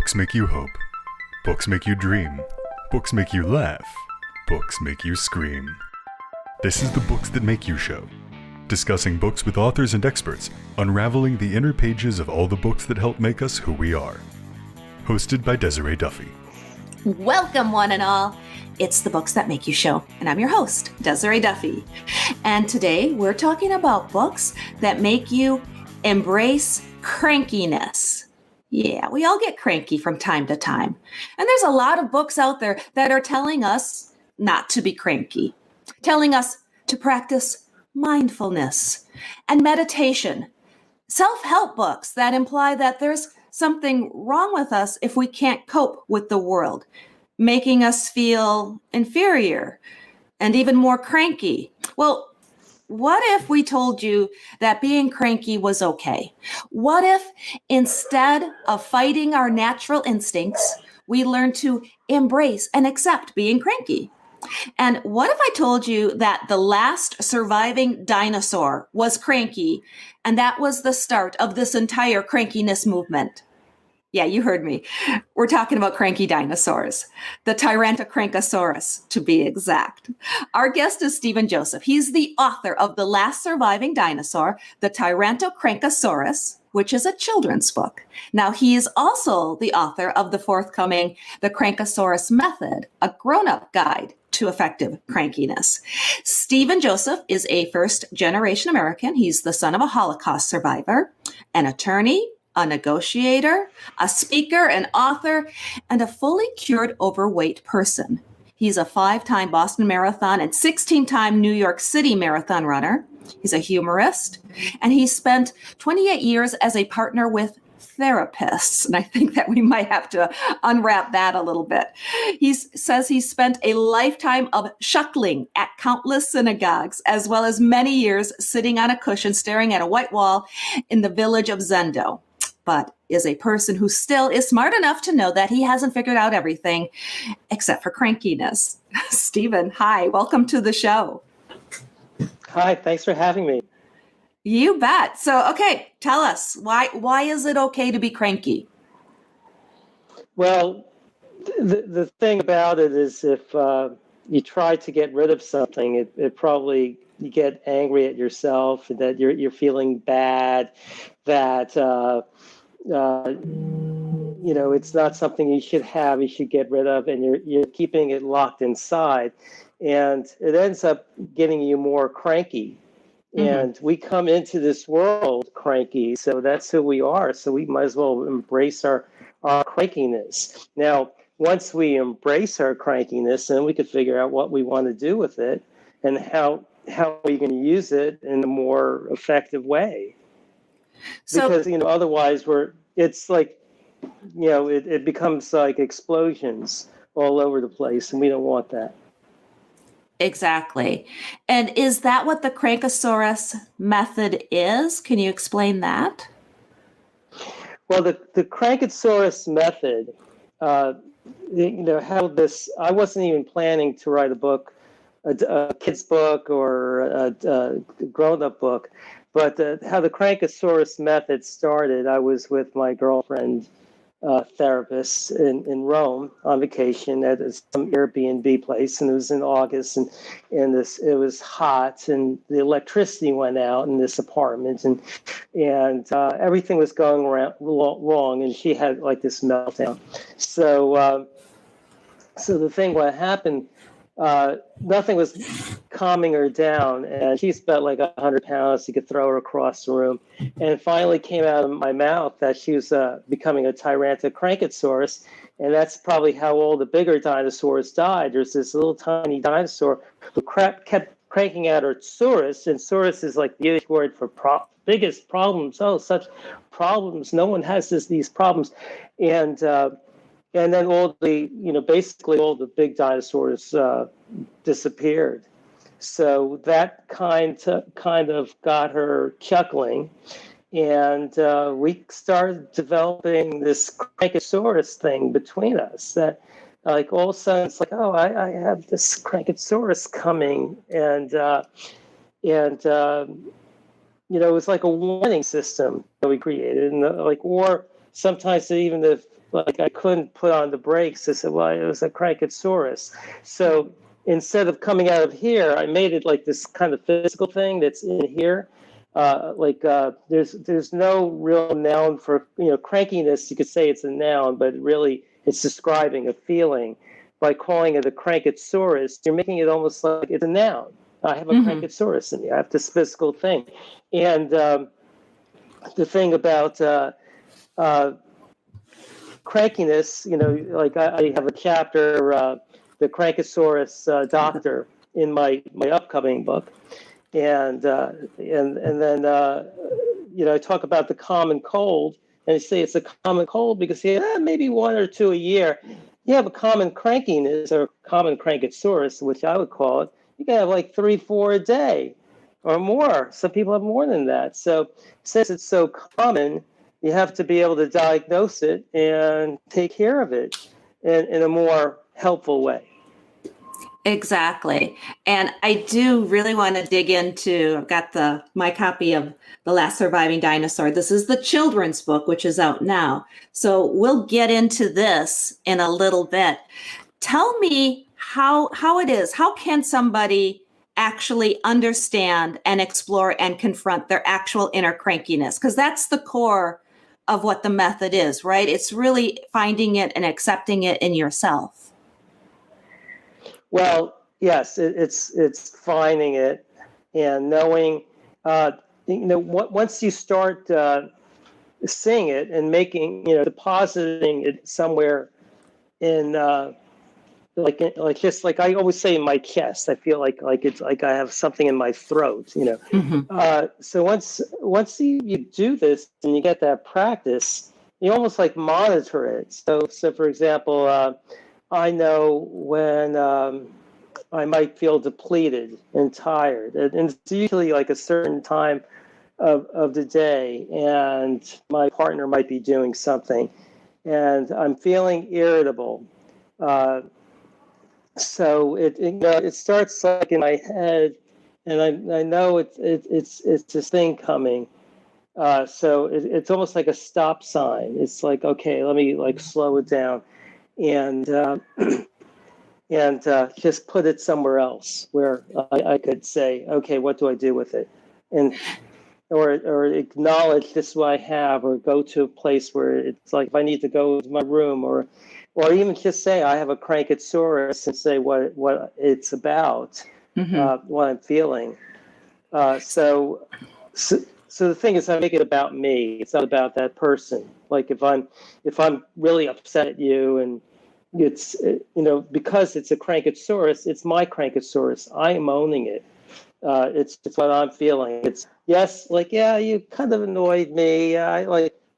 Books make you hope. Books make you dream. Books make you laugh. Books make you scream. This is the Books That Make You show, discussing books with authors and experts, unraveling the inner pages of all the books that help make us who we are. Hosted by Desiree Duffy. Welcome, one and all. It's the Books That Make You show, and I'm your host, Desiree Duffy. And today we're talking about books that make you embrace crankiness. Yeah, we all get cranky from time to time. And there's a lot of books out there that are telling us not to be cranky, telling us to practice mindfulness and meditation, self-help books that imply that there's something wrong with us if we can't cope with the world, making us feel inferior and even more cranky. Well, what if we told you that being cranky was okay? What if instead of fighting our natural instincts, we learn to embrace and accept being cranky? And what if I told you that the last surviving dinosaur was cranky, and that was the start of this entire crankiness movement? Yeah, you heard me. We're talking about cranky dinosaurs, the TyrantoCrankaTsuris to be exact. Our guest is Stephen Joseph. He's the author of The Last Surviving Dinosaur, the TyrantoCrankaTsuris, which is a children's book. Now, he is also the author of the forthcoming The Crankatsuris Method, a grown-up guide to effective crankiness. Stephen Joseph is a first-generation American. He's the son of a Holocaust survivor, an attorney, a negotiator, a speaker, an author, and a fully cured overweight person. He's a 5-time Boston Marathon and 16-time New York City Marathon runner. He's a humorist, and he spent 28 years as a partner with therapists. And I think that we might have to unwrap that a little bit. He says he spent a lifetime of shuckling at countless synagogues, as well as many years sitting on a cushion staring at a white wall in the village of Zendo, but is a person who still is smart enough to know that he hasn't figured out everything except for crankiness. Stephen, hi, welcome to the show. Hi, thanks for having me. You bet. So, okay, tell us, why is it okay to be cranky? Well, the thing about it is if you try to get rid of something, it probably, you get angry at yourself, that you're feeling bad, that it's not something you should have, you should get rid of, and you're keeping it locked inside, and it ends up getting you more cranky. And we come into this world cranky, so that's who we are. So we might as well embrace our crankiness. Now, once we embrace our crankiness, then we could figure out what we want to do with it and how we can use it in a more effective way. So, because otherwise it's like it becomes like explosions all over the place, and we don't want that. Exactly. And is that what the Crankatsuris method is? Can you explain that? Well, the Crankatsuris method, how this, I wasn't even planning to write a book, a kid's book or a grown-up book, but how the Crankatsuris method started, I was with my girlfriend, therapist in Rome on vacation at some Airbnb place, and it was in August, and it was hot, and the electricity went out in this apartment, and everything was going wrong, and she had like this meltdown. So the thing what happened, nothing was calming her down, and she's about like 100 pounds. You could throw her across the room, and it finally came out of my mouth that she was becoming a TyrantoCrankaTsuris, and that's probably how all the bigger dinosaurs died. There's this little tiny dinosaur who kept cranking out her tsuris, and tsuris is like the Yiddish word for biggest problems. Oh, such problems! No one has these problems, and then all the basically all the big dinosaurs disappeared. So that kind of got her chuckling, and we started developing this Crankatsuris thing between us. That like all of a sudden it's like, oh, I have this Crankatsuris coming, and it was like a warning system that we created, and or sometimes even like I couldn't put on the brakes. I said, well, it was a Crankatsuris. So instead of coming out of here, I made it like this kind of physical thing that's in here. There's no real noun for, crankiness. You could say it's a noun, but really it's describing a feeling. By calling it a Crankatsuris, you're making it almost like it's a noun. I have a Crankatsuris in me. I have this physical thing. And the thing about crankiness, like I have a chapter, the Crankatsuris doctor, in my upcoming book. And then I talk about the common cold, and I say it's a common cold because maybe one or two a year. You have a common crankiness or common Crankatsuris, which I would call it. You can have like 3-4 a day or more. Some people have more than that. So since it's so common, you have to be able to diagnose it and take care of it in a more helpful way. Exactly. And I do really want to dig into, I've got my copy of The Last Surviving Dinosaur. This is the children's book, which is out now. So we'll get into this in a little bit. Tell me how it is. How can somebody actually understand and explore and confront their actual inner crankiness? Because that's the core of what the method is, right? It's really finding it and accepting it in yourself. Well, yes, it's finding it and knowing, once you start seeing it and making, depositing it somewhere in, just like I always say in my chest, I feel like it's like I have something in my throat, So once you do this and you get that practice, you almost like monitor it. So for example, I know when I might feel depleted and tired. And it's usually like a certain time of the day, and my partner might be doing something, and I'm feeling irritable. So it starts like in my head, and I know it's this thing coming. So it's almost like a stop sign. It's like, okay, let me like slow it down. And just put it somewhere else where I could say, okay, what do I do with it? And or acknowledge this is what I have, or go to a place where it's like if I need to go to my room, or even just say I have a Crankatsuris and say what it's about, what I'm feeling. So the thing is, I make it about me. It's not about that person. Like if I'm really upset at you, and it's because it's a Crankatsuris, it's my Crankatsuris. I am owning it. It's what I'm feeling. It's you kind of annoyed me.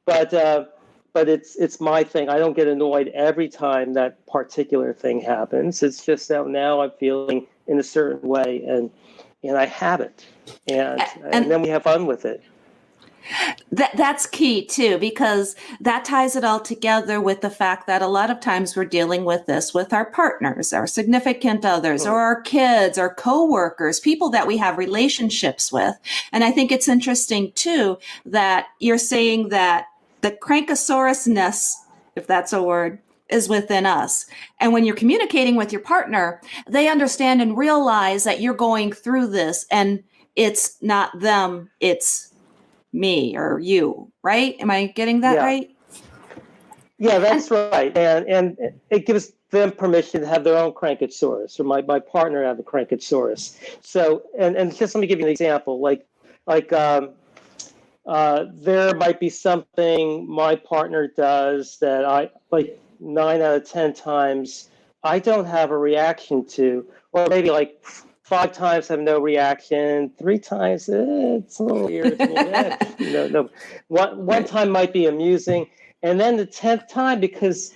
But it's my thing. I don't get annoyed every time that particular thing happens. It's just that now I'm feeling in a certain way, and I have it, and then we have fun with it. That's key too, because that ties it all together with the fact that a lot of times we're dealing with this with our partners, our significant others, or our kids, or coworkers, people that we have relationships with. And I think it's interesting too that you're saying that the Crankatsurisness, if that's a word, is within us. And when you're communicating with your partner, they understand and realize that you're going through this, and it's not them, it's me or you, right? Am I getting that right? Yeah, that's right. And it gives them permission to have their own Crankatsuris, or my partner have a Crankatsuris. So, and just let me give you an example. Like there might be something my partner does that I, like 9 out of 10 times, I don't have a reaction to, or maybe like 5 times I have no reaction. 3 times it's a little irritable. No. One time might be amusing, and then the 10th time, because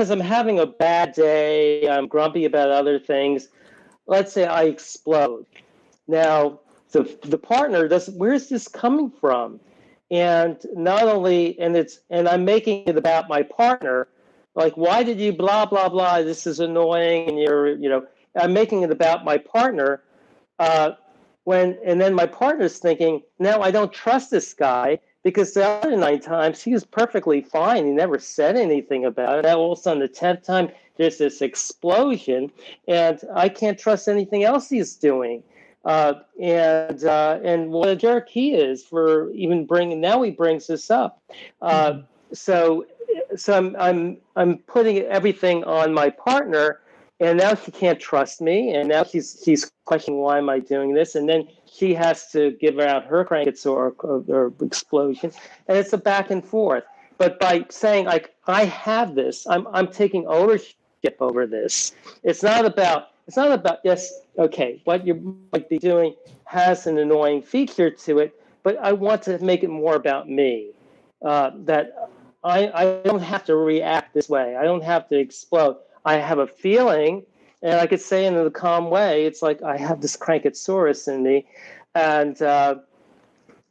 I'm having a bad day, I'm grumpy about other things. Let's say I explode. Now the partner does. Where's this coming from? And not only, and I'm making it about my partner. Like, why did you blah blah blah? This is annoying, and I'm making it about my partner, and then my partner's thinking, now I don't trust this guy because the other 9 times he was perfectly fine. He never said anything about it. And all of a sudden, the 10th time, there's this explosion, and I can't trust anything else he's doing. And what a jerk he is for even bringing. Now he brings this up. So I'm putting everything on my partner, and now she can't trust me, and now she's questioning, why am I doing this? And then she has to give out her Crankatsuris or explosion, and it's a back and forth. But by saying, like, I have this, I'm taking ownership over this. It's not about yes, okay, what you might be doing has an annoying feature to it, but I want to make it more about me. That I don't have to react this way. I don't have to explode. I have a feeling, and I could say in a calm way, it's like I have this Crankatsuris in me, and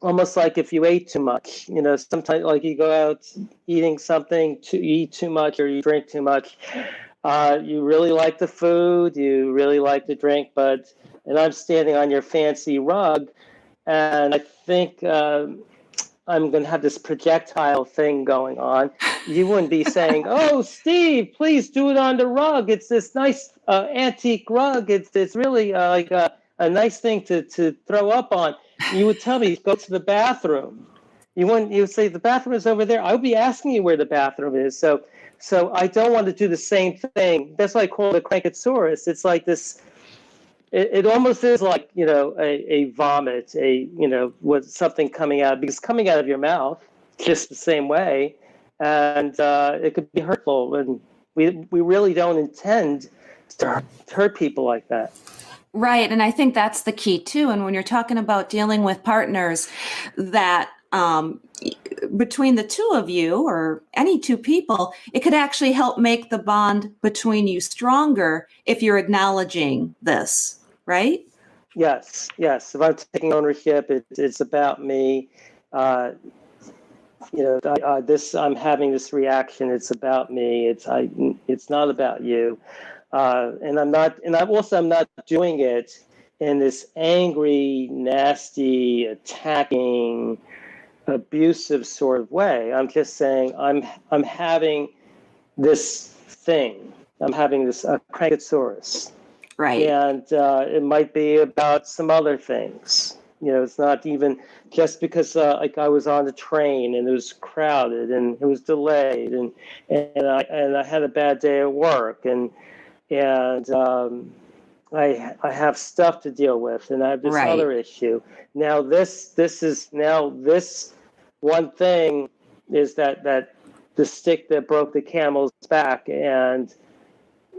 almost like if you ate too much, sometimes like you go out eating something, you eat too much or you drink too much. You really like the food, you really like the drink, and I'm standing on your fancy rug, and I think I'm going to have this projectile thing going on. You wouldn't be saying, "Oh, Steve, please do it on the rug. It's this nice antique rug. It's really like a nice thing to throw up on." You would tell me, "Go to the bathroom." You would say, "The bathroom is over there." I would be asking you where the bathroom is. So I don't want to do the same thing. That's why I call it a Crankatsuris. It's like this. It almost is like, a vomit, with something coming out, because coming out of your mouth just the same way, and it could be hurtful, and we really don't intend to hurt people like that. Right. And I think that's the key too. And when you're talking about dealing with partners, that between the two of you or any two people, it could actually help make the bond between you stronger if you're acknowledging this, right? Yes. If I'm taking ownership, it's about me. I'm having this reaction. It's about me. It's not about you. And I'm not doing it in this angry, nasty, attacking, abusive sort of way. I'm just saying I'm having this thing. I'm having this Crankatsuris. Right. And it might be about some other things. It's not even just because like I was on the train and it was crowded and it was delayed and I had a bad day at work and I have stuff to deal with, and I have this other issue. Now this one thing is that the stick that broke the camel's back, and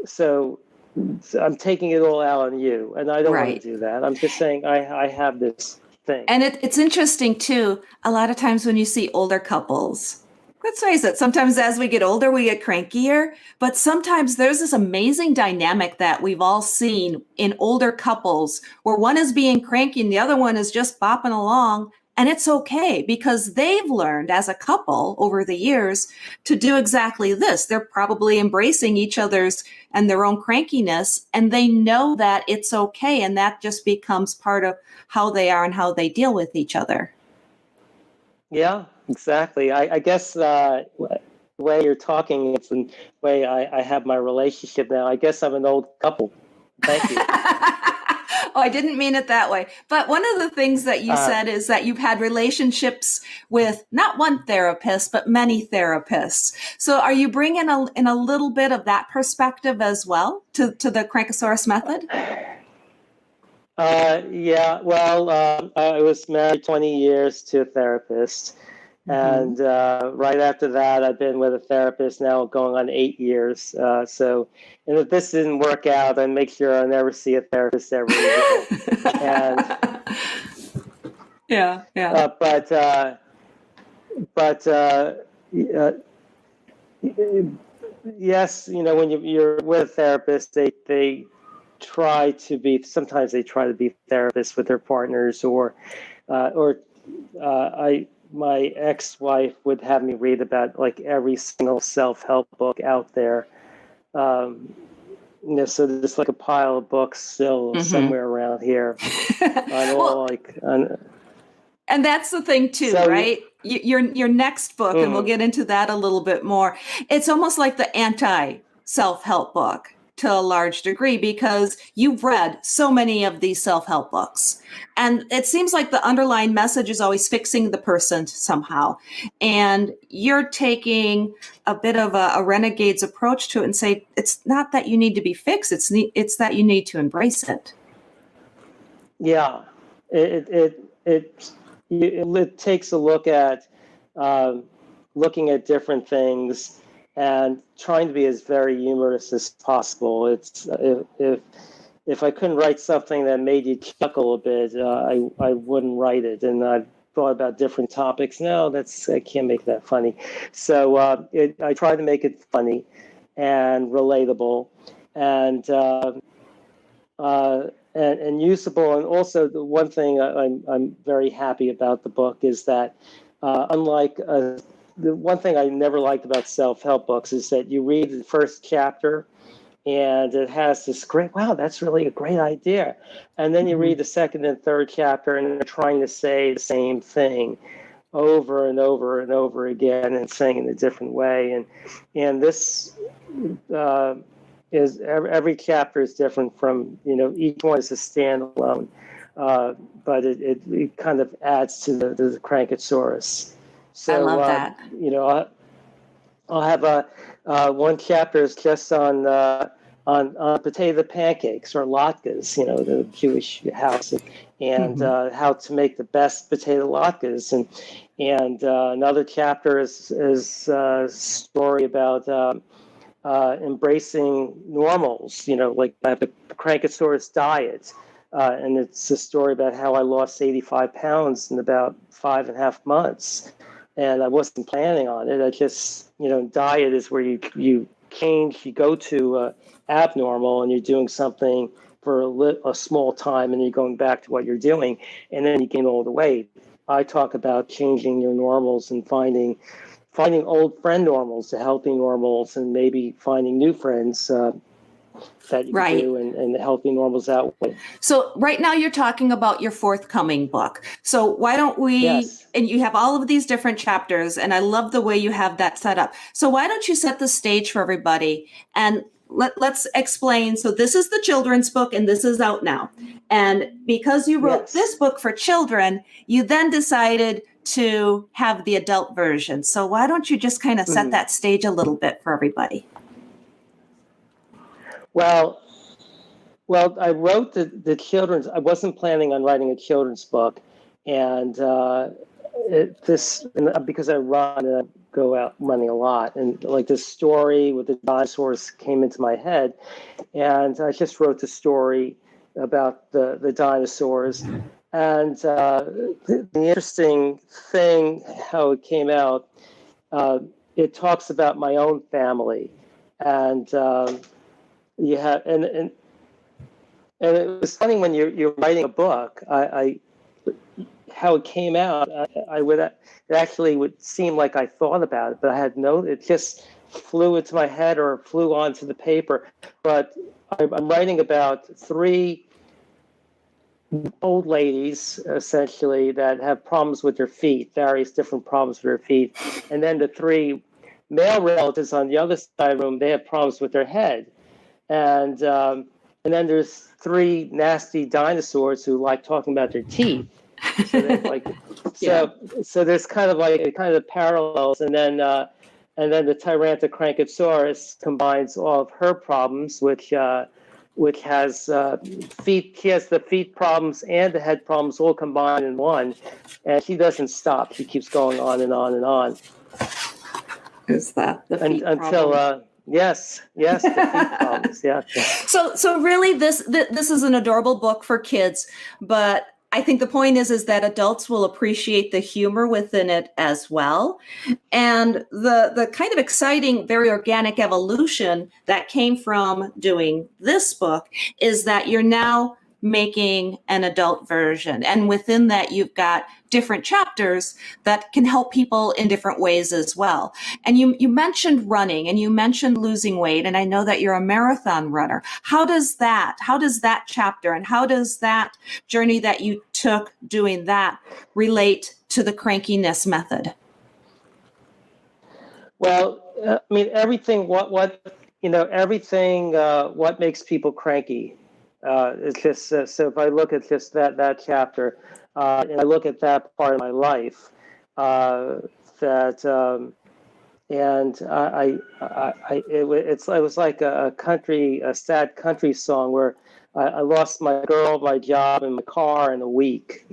so I'm taking it all out on you, and I don't want to do that. I'm just saying I have this thing. And it's interesting too. A lot of times when you see older couples, let's face it, sometimes as we get older, we get crankier, but sometimes there's this amazing dynamic that we've all seen in older couples where one is being cranky and the other one is just bopping along. And it's okay because they've learned as a couple over the years to do exactly this. They're probably embracing each other's and their own crankiness, and they know that it's okay. And that just becomes part of how they are and how they deal with each other. Yeah, exactly. I guess the way you're talking, it's the way I have my relationship now. I guess I'm an old couple. Thank you. Oh, I didn't mean it that way. But one of the things that you said is that you've had relationships with not one therapist, but many therapists. So are you bringing in a little bit of that perspective as well to the Crankatsuris method? Yeah, well, I was married 20 years to a therapist. And right after that, I've been with a therapist now going on 8 years. And if this didn't work out, I make sure I never see a therapist ever again. And yeah. Yes, when you're with a therapist, they try to be. Sometimes they try to be therapists with their partners, or my ex-wife would have me read about like every single self-help book out there. So there's like a pile of books still somewhere around here. And that's the thing too, right? your next book, and we'll get into that a little bit more. It's almost like the anti-self-help book to a large degree, because you've read so many of these self-help books. And it seems like the underlying message is always fixing the person somehow. And you're taking a bit of a renegade's approach to it and say, it's not that you need to be fixed, it's that you need to embrace it. Yeah, it takes a look at looking at different things and trying to be as very humorous as possible. It's if I couldn't write something that made you chuckle a bit, I wouldn't write it. And I've thought about different topics. No, I can't make that funny. So I try to make it funny and relatable and usable. And also, the one thing I'm very happy about the book is that, unlike the one thing I never liked about self-help books is that you read the first chapter and it has this great, wow, that's really a great idea. And then you read the second and third chapter and they're trying to say the same thing over and over and over again and saying it in a different way. And this is every chapter is different from, each one is a standalone, but it kind of adds to the Crankatsuris. So, I love that. I'll have one chapter is just on potato pancakes or latkes, the Jewish house, and how to make the best potato latkes, and another chapter is a story about embracing normals, like I have the Crankatsuris diet. And it's a story about how I lost 85 pounds in about 5.5 months. And I wasn't planning on it. I just, diet is where you change, you go to abnormal and you're doing something for a small time and you're going back to what you're doing. And then you gain all the weight. I talk about changing your normals and finding old friend normals to healthy normals and maybe finding new friends that you can do and healthy normals that way. So right now you're talking about your forthcoming book. So why don't we, and you have all of these different chapters, and I love the way you have that set up. So why don't you set the stage for everybody and let's explain. So this is the children's book and this is out now. And because you wrote this book for children, you then decided to have the adult version. So why don't you just kind of set that stage a little bit for everybody? Well, I wrote the children's. I wasn't planning on writing a children's book, and because I run and I go out running a lot, and like this story with the dinosaurs came into my head, and I just wrote the story about the dinosaurs. And the interesting thing, how it came out, it talks about my own family, and and it was funny when you're writing a book. How it came out, it actually would seem like I thought about it, but I had it just flew into my head or flew onto the paper. But I'm writing about 3 old ladies, essentially, that have problems with their feet, various different problems with their feet. And then the 3 male relatives on the other side of the room, they have problems with their head. And then there's 3 nasty dinosaurs who like talking about their teeth. So there's kind of parallels. And then the TyrantoCrankaTsuris combines all of her problems, which has feet. She has the feet problems and the head problems all combined in one, and she doesn't stop. She keeps going on and on and on. Is that the feet until yes, the feet problems. Yeah. So really, this is an adorable book for kids, but I think the point is that adults will appreciate the humor within it as well. And the kind of exciting, very organic evolution that came from doing this book is that you're now making an adult version. And within that, you've got different chapters that can help people in different ways as well. And you mentioned running and you mentioned losing weight. And I know that you're a marathon runner. How does that chapter and how does that journey that you took doing that relate to the Crankiness method? Well, I mean, everything, what makes people cranky. It's just, so if I look at just that chapter, and I look at that part of my life, it was like a sad country song where I lost my girl, my job, and my car in a week,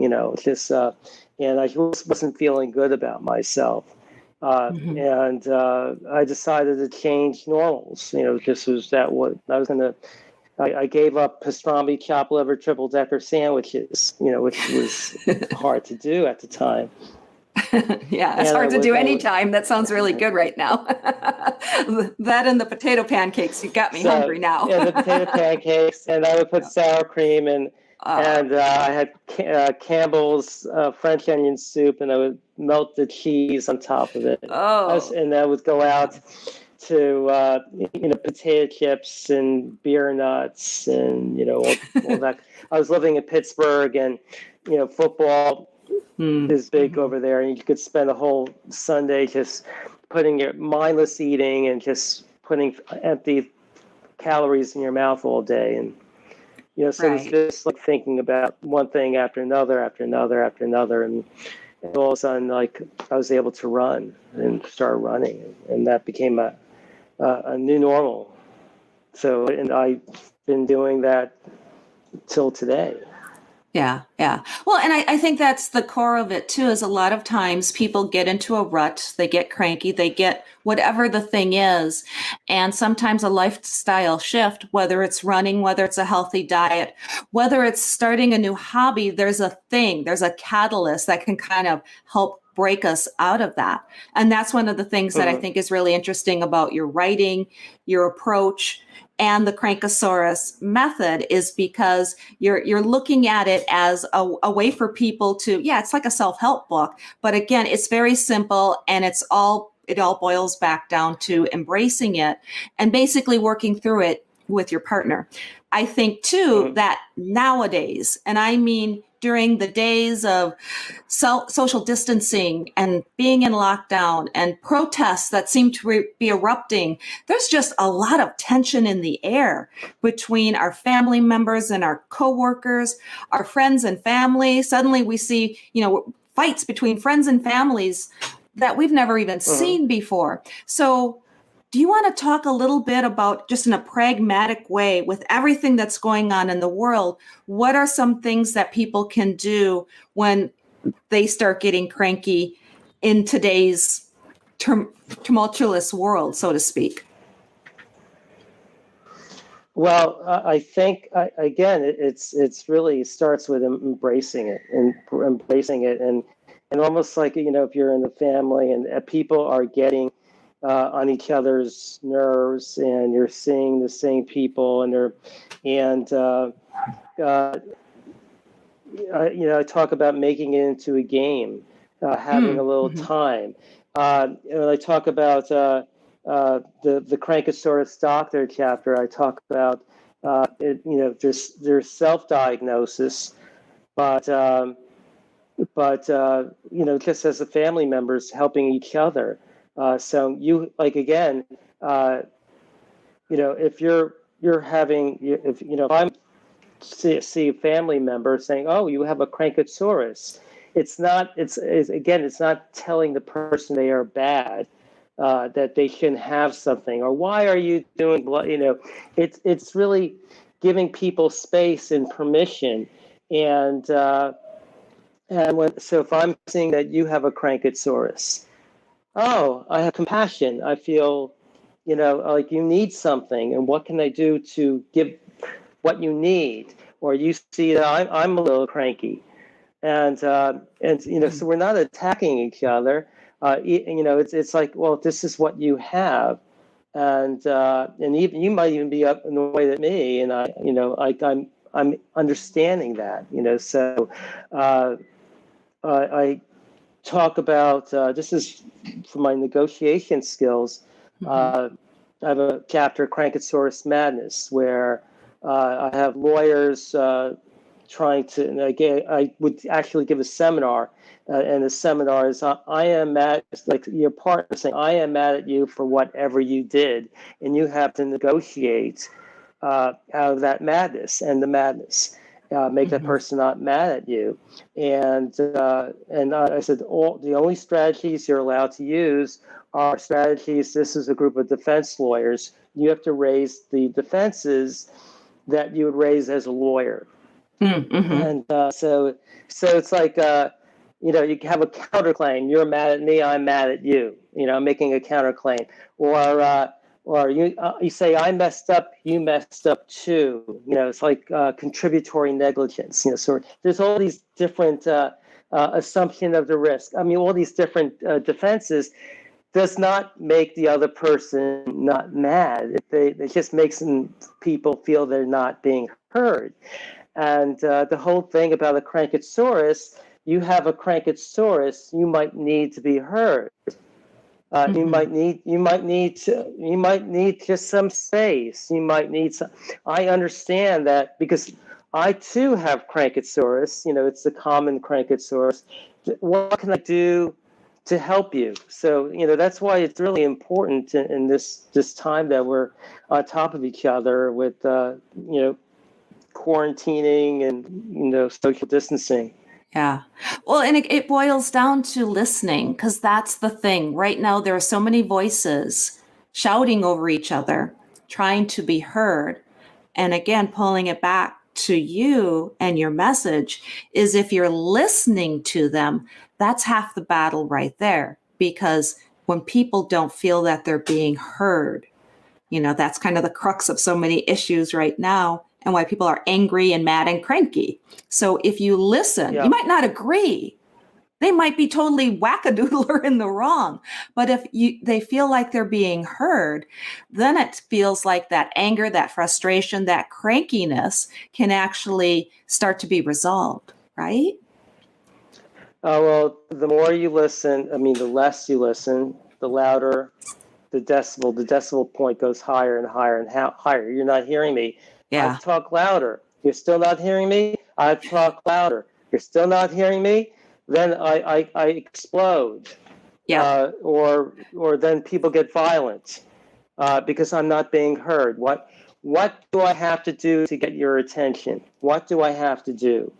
just, and I just wasn't feeling good about myself. And I decided to change normals. Just was that what I was going to. I gave up pastrami, chopped liver, triple decker sandwiches. Which was hard to do at the time. Yeah, it's hard to do anytime. That sounds really good right now. That and the potato pancakes, you got me hungry now. Yeah, the potato pancakes, and I would put sour cream and I had Campbell's French onion soup, and I would melt the cheese on top of it. And I would go out to potato chips and beer nuts and all that. I was living in Pittsburgh, and football is big over there, and you could spend a whole Sunday just putting your mindless eating and just putting empty calories in your mouth all day. And so it's just like thinking about one thing after another, and all of a sudden, like, I was able to run and start running, and that became a new normal. So, and I've been doing that till today. Yeah. Well, and I think that's the core of it too, is a lot of times people get into a rut, they get cranky, they get whatever the thing is. And sometimes a lifestyle shift, whether it's running, whether it's a healthy diet, whether it's starting a new hobby, there's a catalyst that can kind of help break us out of that. And that's one of the things that I think is really interesting about your writing, your approach, and the Crankiness Method, is because you're looking at it as a way for people to, it's like a self-help book, but again, it's very simple, and it all boils back down to embracing it and basically working through it with your partner. I think too that nowadays, and I mean during the days of social distancing and being in lockdown and protests that seem to be erupting, there's just a lot of tension in the air between our family members and our coworkers, our friends and family. Suddenly we see, fights between friends and families that we've never even seen before. So do you want to talk a little bit about, just in a pragmatic way, with everything that's going on in the world, what are some things that people can do when they start getting cranky in today's tumultuous world, so to speak? Well, I think, again, it's really starts with embracing it and almost like, if you're in the family and people are getting on each other's nerves, and you're seeing the same people, I talk about making it into a game, having a little time. I talk about the Crankosaurus doctor chapter. I talk about there's self-diagnosis, but just as a family members helping each other. So you, like, again, if you're having, if I'm see a family member saying, "Oh, you have a Crankatsuris," it's not telling the person they are bad, that they shouldn't have something, or why are you doing, it's really giving people space and permission. And if I'm seeing that you have a Crankatsuris, oh, I have compassion. I feel, like you need something, and what can I do to give what you need? Or you see that I'm a little cranky, and so we're not attacking each other. It's like, well, this is what you have, and even you might even be annoyed at me, and I'm I'm understanding that, so I talk about, this is for my negotiation skills. I have a chapter, Crankatsuris Madness, where I have lawyers trying to, and again, I would actually give a seminar, and the seminar is, I am mad, like your partner saying, I am mad at you for whatever you did, and you have to negotiate out of that madness and the madness. Make that person not mad at you, and I said the only strategies you're allowed to use are strategies. This is a group of defense lawyers. You have to raise the defenses that you would raise as a lawyer, and so it's like you have a counterclaim. You're mad at me. I'm mad at you. I'm making a counterclaim, or you say I messed up, you messed up too. It's like contributory negligence. So there's all these different assumption of the risk. I mean, all these different defenses does not make the other person not mad. It just makes people feel they're not being heard. And the whole thing about a Crankatsuris, you have a Crankatsuris, you might need to be heard. You might need just some space. You might need some. I understand that because I too have Crankatsuris. It's the common Crankatsuris. What can I do to help you? So that's why it's really important in this time that we're on top of each other with quarantining and social distancing. Yeah. Well, and it boils down to listening, because that's the thing. Right now, there are so many voices shouting over each other, trying to be heard. And again, pulling it back to you and your message is if you're listening to them, that's half the battle right there. Because when people don't feel that they're being heard, that's kind of the crux of so many issues right now, and why people are angry and mad and cranky. So if you listen, you might not agree. They might be totally wackadoodle or in the wrong. But if they feel like they're being heard, then it feels like that anger, that frustration, that crankiness can actually start to be resolved, right? Well, the more you listen, the less you listen, the louder the decibel point goes higher and higher and higher. You're not hearing me. Yeah. I talk louder. You're still not hearing me. I talk louder. You're still not hearing me. Then I explode. Yeah. Or then people get violent because I'm not being heard. What do I have to do to get your attention? What do I have to do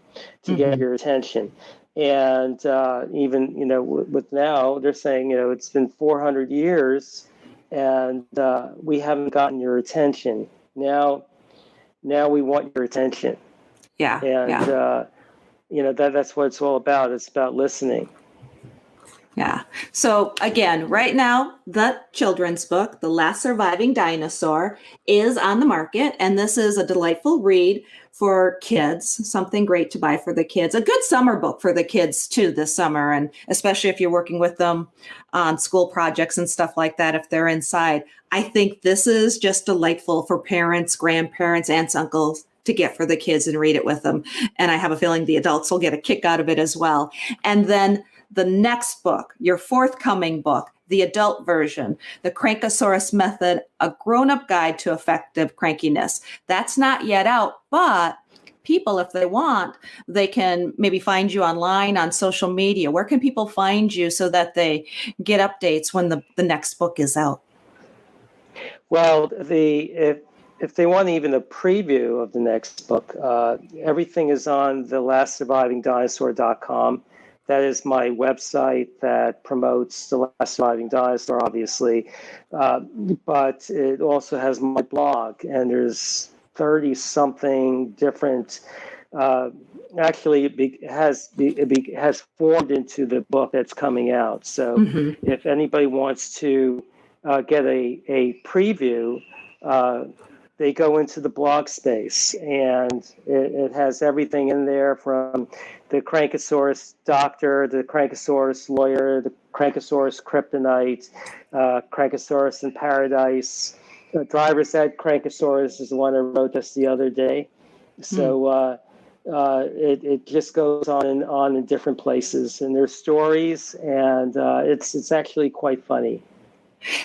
to get your attention? And even with now they're saying it's been 400 years and we haven't gotten your attention. Now we want your attention. Yeah. And that's what it's all about. It's about listening. Yeah. So again, right now, the children's book, The Last Surviving Dinosaur, is on the market. And this is a delightful read for kids, something great to buy for the kids, a good summer book for the kids too this summer. And especially if you're working with them on school projects and stuff like that, if they're inside, I think this is just delightful for parents, grandparents, aunts, uncles to get for the kids and read it with them. And I have a feeling the adults will get a kick out of it as well. And then the next book, your forthcoming book, the adult version, the Crankatsuris Method, a grown-up guide to effective crankiness. That's not yet out, but people, if they want, they can maybe find you online on social media. Where can people find you so that they get updates when the next book is out? Well, if they want even a preview of the next book, everything is on the lastsurvivingdinosaur.com. That is my website that promotes The Last Surviving Dinosaur, obviously. But it also has my blog, and there's 30-something different. Actually, it has formed into the book that's coming out. So if anybody wants to get a preview, they go into the blog space, and it has everything in there from the Crankatsuris doctor, the Crankatsuris lawyer, the Crankatsuris kryptonite, Crankatsuris in paradise. Driver's ed Crankatsuris is the one I wrote just the other day. So it just goes on and on in different places, and there's stories, and it's actually quite funny.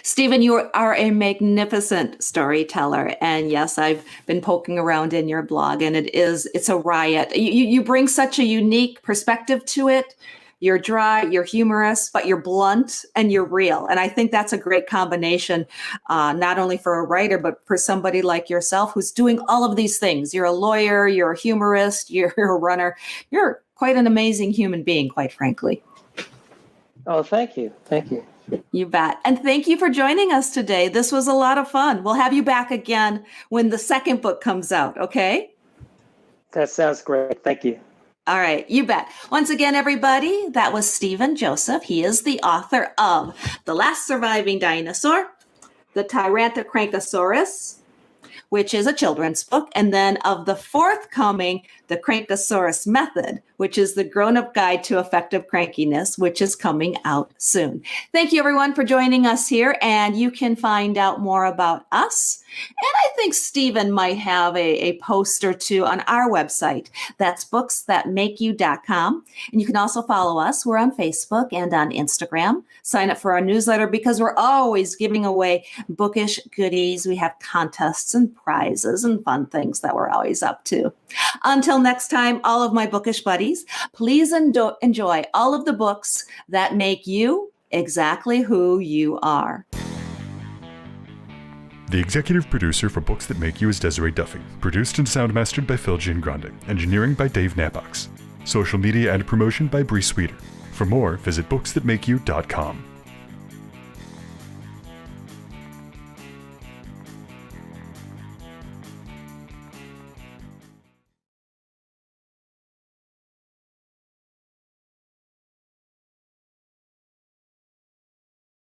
Stephen, you are a magnificent storyteller. And yes, I've been poking around in your blog, and it's a riot. You bring such a unique perspective to it. You're dry, you're humorous, but you're blunt and you're real. And I think that's a great combination, not only for a writer, but for somebody like yourself who's doing all of these things. You're a lawyer, you're a humorist, you're a runner. You're quite an amazing human being, quite frankly. Oh, thank you. Thank you. You bet. And thank you for joining us today. This was a lot of fun. We'll have you back again when the second book comes out, okay? That sounds great. Thank you. All right, you bet. Once again, everybody, that was Stephen Joseph. He is the author of The Last Surviving Dinosaur, the TyrantoCrankaTsuris, which is a children's book, and then of the forthcoming, the Crankatsuris Method, which is the Grownup Guide to Effective Crankiness, which is coming out soon. Thank you, everyone, for joining us here, and you can find out more about us. And I think Stephen might have a post or two on our website. That's booksthatmakeyou.com. And you can also follow us. We're on Facebook and on Instagram. Sign up for our newsletter because we're always giving away bookish goodies. We have contests and prizes and fun things that we're always up to. Until next time, all of my bookish buddies, please enjoy all of the books that make you exactly who you are. The executive producer for Books That Make You is Desiree Duffy. Produced and sound mastered by Phil Giangrande. Engineering by Dave Nabox. Social media and promotion by Bree Sweeter. For more, visit booksthatmakeyou.com.